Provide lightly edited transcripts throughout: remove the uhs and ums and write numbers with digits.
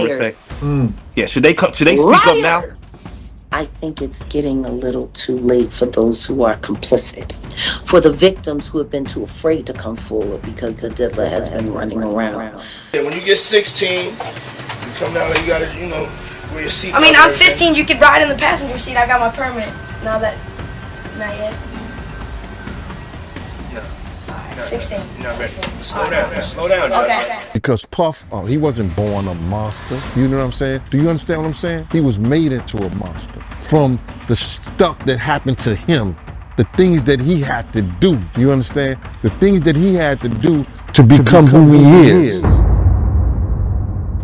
would say. Liars. Yeah, should they speak up now? Liars. I think it's getting a little too late for those who are complicit. For the victims who have been too afraid to come forward because the diddler has been running around. Yeah, when you get 16, you come down and you gotta, wear your seatbelt. I mean, I'm 15. You could ride in the passenger seat. I got my permit. Not yet. No. 16. No, 16. Slow down, Justin. Okay. Because Puff, he wasn't born a monster. You know what I'm saying? Do you understand what I'm saying? He was made into a monster from the stuff that happened to him, the things that he had to do. You understand? The things that he had to do to become who he is.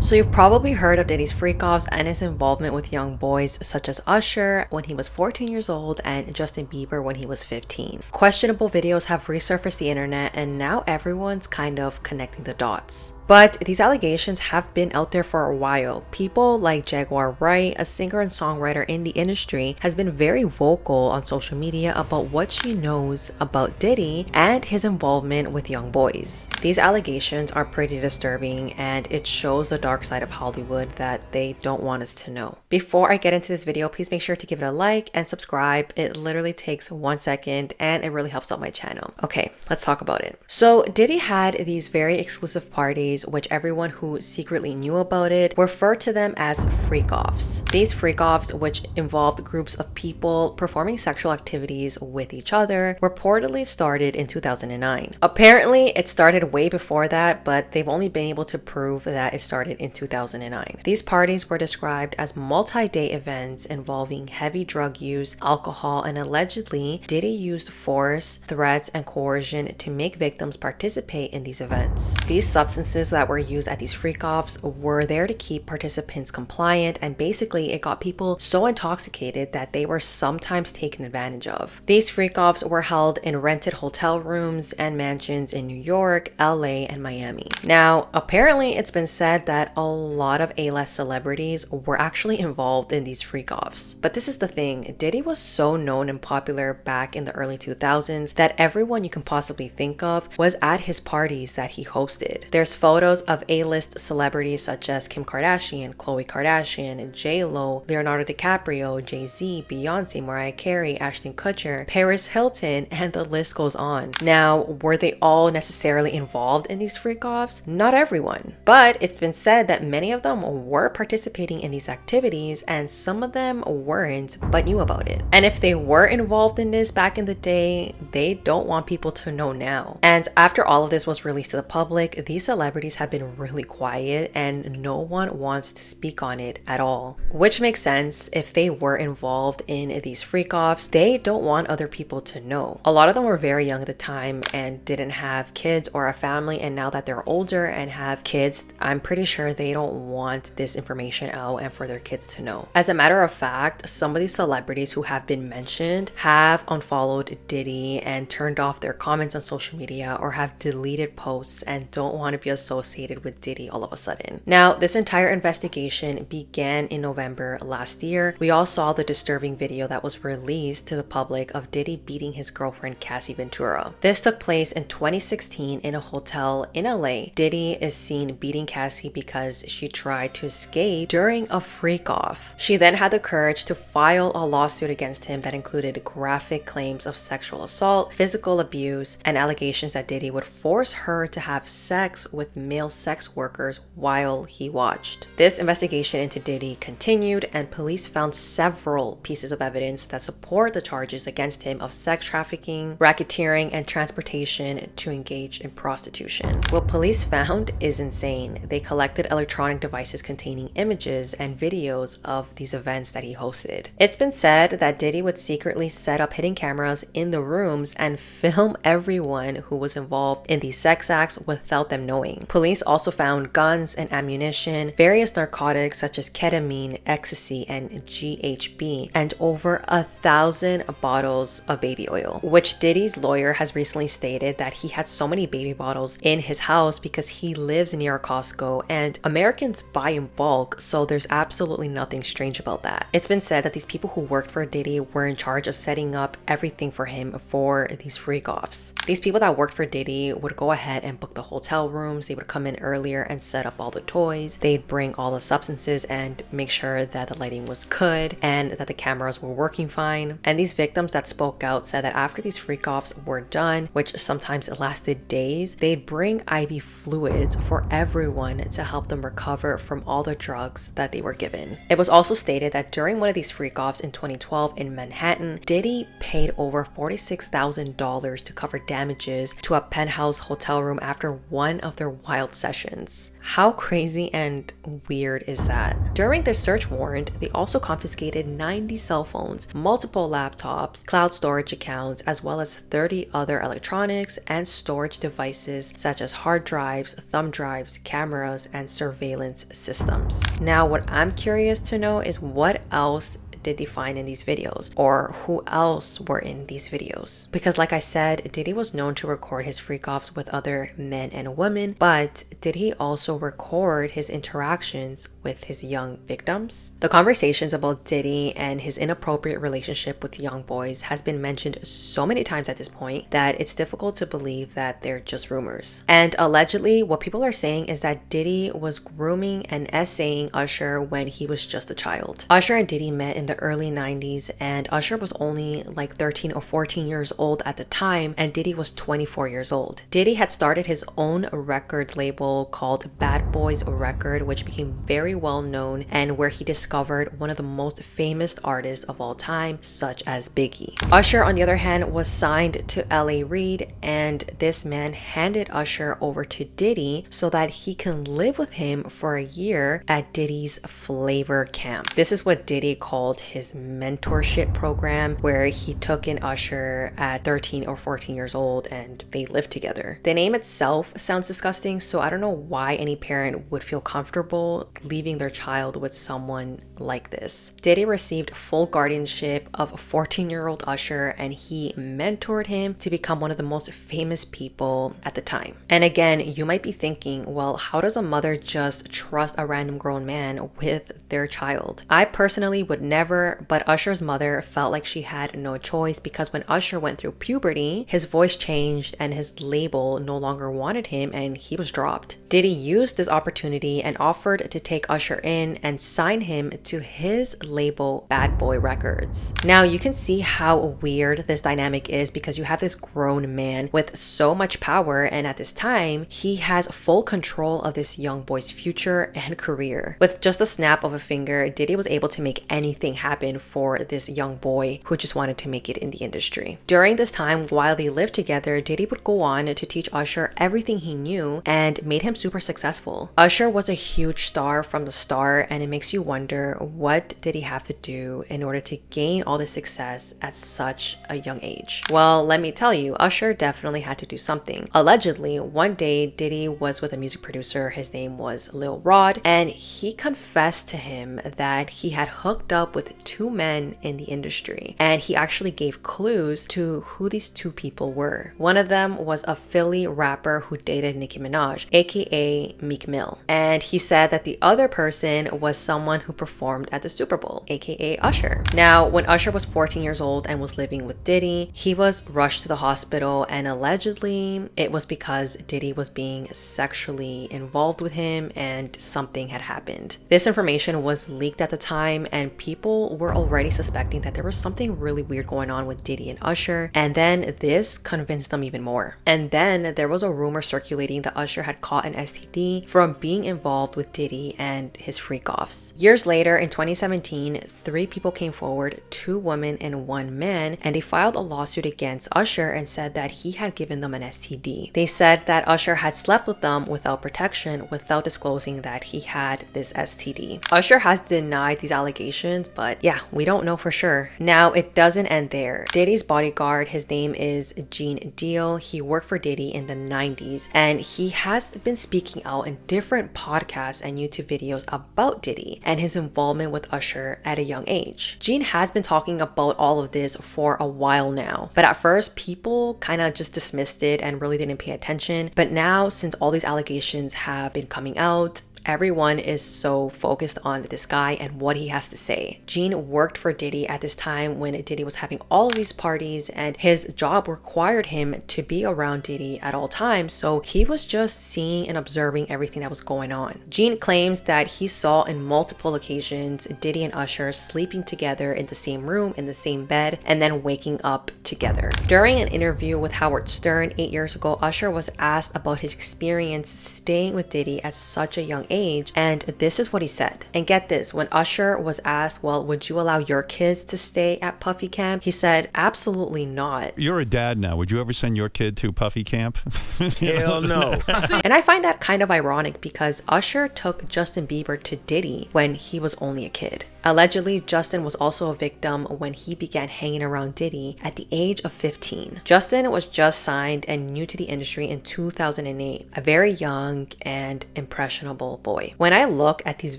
So you've probably heard of Diddy's freak-offs and his involvement with young boys such as Usher when he was 14 years old and Justin Bieber when he was 15. Questionable videos have resurfaced the internet and now everyone's kind of connecting the dots. But these allegations have been out there for a while. People like Jaguar Wright, a singer and songwriter in the industry, has been very vocal on social media about what she knows about Diddy and his involvement with young boys. These allegations are pretty disturbing and it shows the dark side of Hollywood that they don't want us to know. Before I get into this video, please make sure to give it a like and subscribe. It literally takes 1 second and it really helps out my channel. Okay, let's talk about it. So Diddy had these very exclusive parties which everyone who secretly knew about it referred to them as freak-offs. These freak-offs, which involved groups of people performing sexual activities with each other, reportedly started in 2009. Apparently, it started way before that, but they've only been able to prove that it started in 2009. These parties were described as multi-day events involving heavy drug use, alcohol, and allegedly, Diddy used force, threats, and coercion to make victims participate in these events. These substances that were used at these freak-offs were there to keep participants compliant, and basically it got people so intoxicated that they were sometimes taken advantage of. These freak-offs were held in rented hotel rooms and mansions in New York, LA, and Miami. Now, apparently it's been said that a lot of A-list celebrities were actually involved in these freak-offs. But this is the thing, Diddy was so known and popular back in the early 2000s that everyone you can possibly think of was at his parties that he hosted. There's photos of A-list celebrities such as Kim Kardashian, Khloe Kardashian, J-Lo, Leonardo DiCaprio, Jay-Z, Beyonce, Mariah Carey, Ashton Kutcher, Paris Hilton, and the list goes on. Now, were they all necessarily involved in these freak-offs? Not everyone, but it's been said that many of them were participating in these activities and some of them weren't but knew about it. And if they were involved in this back in the day, they don't want people to know now. And after all of this was released to the public, these celebrities have been really quiet and no one wants to speak on it at all. Which makes sense. If they were involved in these freak-offs, they don't want other people to know. A lot of them were very young at the time and didn't have kids or a family, and now that they're older and have kids, I'm pretty sure they don't want this information out and for their kids to know. As a matter of fact, some of these celebrities who have been mentioned have unfollowed Diddy and turned off their comments on social media or have deleted posts and don't want to be associated with Diddy all of a sudden. Now, this entire investigation began in November last year. We all saw the disturbing video that was released to the public of Diddy beating his girlfriend Cassie Ventura. This took place in 2016 in a hotel in LA. Diddy is seen beating Cassie because she tried to escape during a freak-off. She then had the courage to file a lawsuit against him that included graphic claims of sexual assault, physical abuse, and allegations that Diddy would force her to have sex with male sex workers while he watched. This investigation into Diddy continued and police found several pieces of evidence that support the charges against him of sex trafficking, racketeering, and transportation to engage in prostitution. What police found is insane. They collected electronic devices containing images and videos of these events that he hosted. It's been said that Diddy would secretly set up hidden cameras in the rooms and film everyone who was involved in these sex acts without them knowing. Police also found guns and ammunition, various narcotics such as ketamine, ecstasy, and GHB, and over 1,000 bottles of baby oil, which Diddy's lawyer has recently stated that he had so many baby bottles in his house because he lives near a Costco and Americans buy in bulk, so there's absolutely nothing strange about that. It's been said that these people who worked for Diddy were in charge of setting up everything for him for these freak-offs. These people that worked for Diddy would go ahead and book the hotel rooms, they would would come in earlier and set up all the toys. They'd bring all the substances and make sure that the lighting was good and that the cameras were working fine. And these victims that spoke out said that after these freak-offs were done, which sometimes it lasted days, they'd bring IV fluids for everyone to help them recover from all the drugs that they were given. It was also stated that during one of these freak-offs in 2012 in Manhattan, Diddy paid over $46,000 to cover damages to a penthouse hotel room after one of their wild sessions. How crazy and weird is that? During this search warrant, they also confiscated 90 cell phones, multiple laptops, cloud storage accounts, as well as 30 other electronics and storage devices such as hard drives, thumb drives, cameras, and surveillance systems. Now, what I'm curious to know is what else did they find in these videos, or who else were in these videos? Because like I said, Diddy was known to record his freak-offs with other men and women, but did he also record his interactions with his young victims? The conversations about Diddy and his inappropriate relationship with young boys has been mentioned so many times at this point that it's difficult to believe that they're just rumors. And allegedly, what people are saying is that Diddy was grooming and essaying Usher when he was just a child. Usher and Diddy met in the early 90s, and Usher was only like 13 or 14 years old at the time, and Diddy was 24 years old. Diddy had started his own record label called Bad Boys Record, which became very well known and where he discovered one of the most famous artists of all time, such as Biggie. Usher, on the other hand, was signed to LA Reid, and this man handed Usher over to Diddy so that he can live with him for a year at Diddy's Flavor Camp. This is what Diddy called his mentorship program, where he took in Usher at 13 or 14 years old and they lived together. The name itself sounds disgusting, so I don't know why any parent would feel comfortable leaving their child with someone like this. Diddy received full guardianship of a 14-year-old Usher, and he mentored him to become one of the most famous people at the time. And again, you might be thinking, well, how does a mother just trust a random grown man with their child? I personally would never, but Usher's mother felt like she had no choice, because when Usher went through puberty, his voice changed and his label no longer wanted him and he was dropped. Diddy used this opportunity and offered to take Usher in and sign him to his label Bad Boy Records. Now you can see how weird this dynamic is, because you have this grown man with so much power, and at this time he has full control of this young boy's future and career. With just a snap of a finger, Diddy was able to make anything happen for this young boy who just wanted to make it in the industry. During this time, while they lived together, Diddy would go on to teach Usher everything he knew and made him super successful. Usher was a huge star from the start, and it makes you wonder, what did he have to do in order to gain all this success at such a young age? Well, let me tell you, Usher definitely had to do something. Allegedly, one day Diddy was with a music producer, his name was Lil Rod, and he confessed to him that he had hooked up with two men in the industry, and he actually gave clues to who these two people were. One of them was a Philly rapper who dated Nicki Minaj, aka Meek Mill, and he said that the other person was someone who performed at the Super Bowl, aka Usher. Now, when Usher was 14 years old and was living with Diddy, he was rushed to the hospital, and allegedly it was because Diddy was being sexually involved with him and something had happened. This information was leaked at the time, and people were already suspecting that there was something really weird going on with Diddy and Usher, and then this convinced them even more. And then there was a rumor circulating that Usher had caught an STD from being involved with Diddy and his freak-offs. Years later, in 2017, 3 people came forward, 2 women and 1 man, and they filed a lawsuit against Usher and said that he had given them an STD. They said that Usher had slept with them without protection, without disclosing that he had this STD. Usher has denied these allegations, but yeah, we don't know for sure. Now, it doesn't end there. Diddy's bodyguard, his name is Gene Deal. He worked for Diddy in the 90s, and he has been speaking out in different podcasts and YouTube videos about Diddy and his involvement with Usher at a young age. Gene has been talking about all of this for a while now, but at first people kind of just dismissed it and really didn't pay attention. But now, since all these allegations have been coming out, Everyone is so focused on this guy and what he has to say. Gene worked for Diddy at this time when Diddy was having all of these parties, and his job required him to be around Diddy at all times, so he was just seeing and observing everything that was going on. Gene claims that he saw in multiple occasions Diddy and Usher sleeping together in the same room, in the same bed, and then waking up together. During an interview with Howard Stern 8 years ago, Usher was asked about his experience staying with Diddy at such a young age, and this is what he said. And get this, when Usher was asked, well, would you allow your kids to stay at Puffy Camp? He said, absolutely not. You're a dad now. Would you ever send your kid to Puffy Camp? Hell no. And I find that kind of ironic because Usher took Justin Bieber to Diddy when he was only a kid. Allegedly, Justin was also a victim when he began hanging around Diddy at the age of 15. Justin was just signed and new to the industry in 2008, a very young and impressionable boy. When I look at these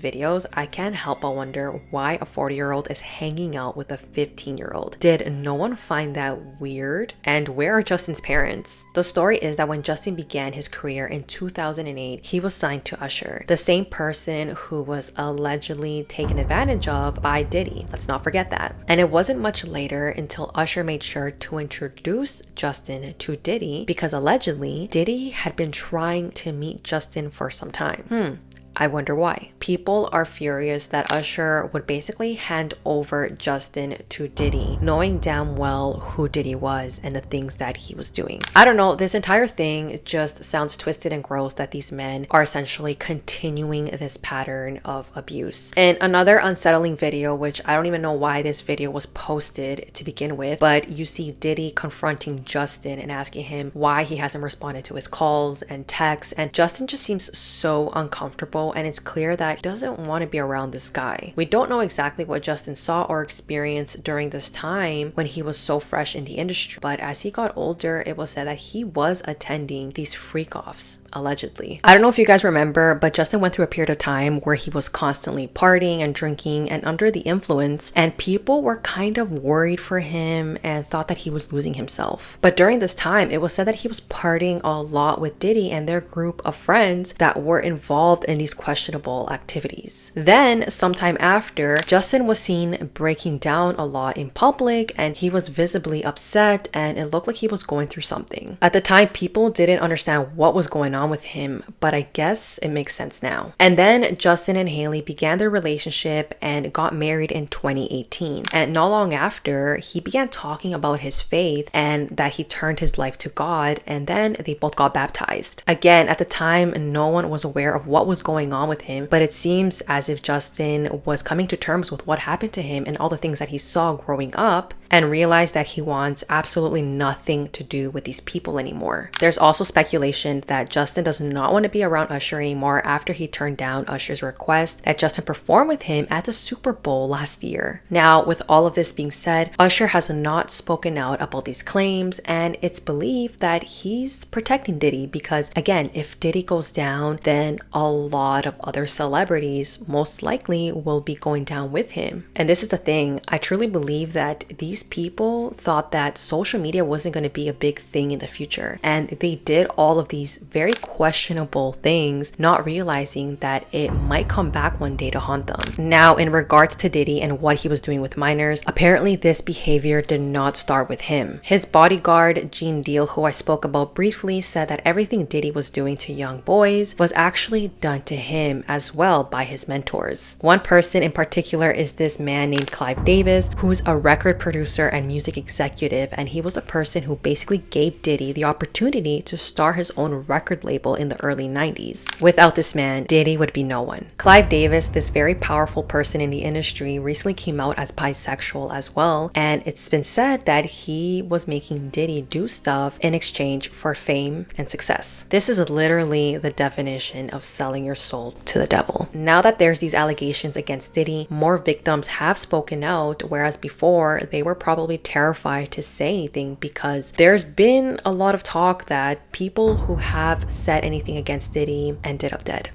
videos, I can't help but wonder why a 40-year-old is hanging out with a 15-year-old. Did no one find that weird? And where are Justin's parents? The story is that when Justin began his career in 2008, he was signed to Usher, the same person who was allegedly taken advantage of by Diddy. Let's not forget that. And it wasn't much later until Usher made sure to introduce Justin to Diddy because allegedly Diddy had been trying to meet Justin for some time. I wonder why. People are furious that Usher would basically hand over Justin to Diddy, knowing damn well who Diddy was and the things that he was doing. I don't know, this entire thing just sounds twisted and gross that these men are essentially continuing this pattern of abuse. In another unsettling video, which I don't even know why this video was posted to begin with, but you see Diddy confronting Justin and asking him why he hasn't responded to his calls and texts, and Justin just seems so uncomfortable, and it's clear that he doesn't want to be around this guy. We don't know exactly what Justin saw or experienced during this time when he was so fresh in the industry, but as he got older, it was said that he was attending these freak-offs, allegedly. I don't know if you guys remember, but Justin went through a period of time where he was constantly partying and drinking and under the influence, and people were kind of worried for him and thought that he was losing himself. But during this time, it was said that he was partying a lot with Diddy and their group of friends that were involved in these questionable activities. Then, sometime after, Justin was seen breaking down a lot in public, and he was visibly upset, and it looked like he was going through something. At the time, people didn't understand what was going on with him, but I guess it makes sense now. And then Justin and Hailey began their relationship and got married in 2018. And not long after, he began talking about his faith and that he turned his life to God, and then they both got baptized. Again, at the time, no one was aware of what was going on with him, but it seems as if Justin was coming to terms with what happened to him and all the things that he saw growing up, and realized that he wants absolutely nothing to do with these people anymore. There's also speculation that Justin does not want to be around Usher anymore after he turned down Usher's request that Justin perform with him at the Super Bowl last year. Now, with all of this being said, Usher has not spoken out about these claims, and it's believed that he's protecting Diddy because, again, if Diddy goes down, then a lot of other celebrities most likely will be going down with him. And this is the thing, I truly believe that these people thought that social media wasn't going to be a big thing in the future, and they did all of these very questionable things, not realizing that it might come back one day to haunt them. Now, in regards to Diddy and what he was doing with minors, apparently this behavior did not start with him. His bodyguard, Gene Deal, who I spoke about briefly, said that everything Diddy was doing to young boys was actually done to him as well by his mentors. One person in particular is this man named Clive Davis, who's a record producer and music executive, and he was a person who basically gave Diddy the opportunity to start his own record label in the early 90s. Without this man, Diddy would be no one. Clive Davis, this very powerful person in the industry, recently came out as bisexual as well, and it's been said that he was making Diddy do stuff in exchange for fame and success. This is literally the definition of selling your soul to the devil. Now that there's these allegations against Diddy, more victims have spoken out, whereas before they were probably terrified to say anything because there's been a lot of talk that people who have said anything against Diddy ended up dead.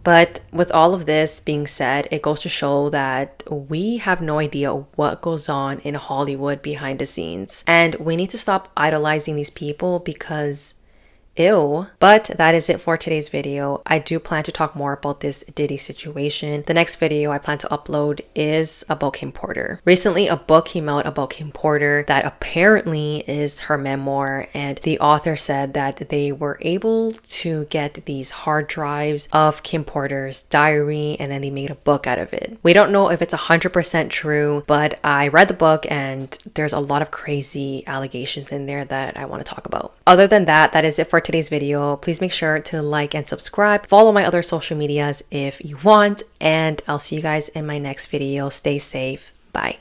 But with all of this being said, it goes to show that we have no idea what goes on in Hollywood behind the scenes, and we need to stop idolizing these people because Ew. But that is it for today's video. I do plan to talk more about this Diddy situation. The next video I plan to upload is about Kim Porter. Recently, a book came out about Kim Porter that apparently is her memoir, and the author said that they were able to get these hard drives of Kim Porter's diary and then they made a book out of it. We don't know if it's 100% true, but I read the book and there's a lot of crazy allegations in there that I want to talk about. Other than that, that is it for today's video. Please make sure to like and subscribe. Follow my other social medias if you want, and I'll see you guys in my next video. Stay safe. Bye.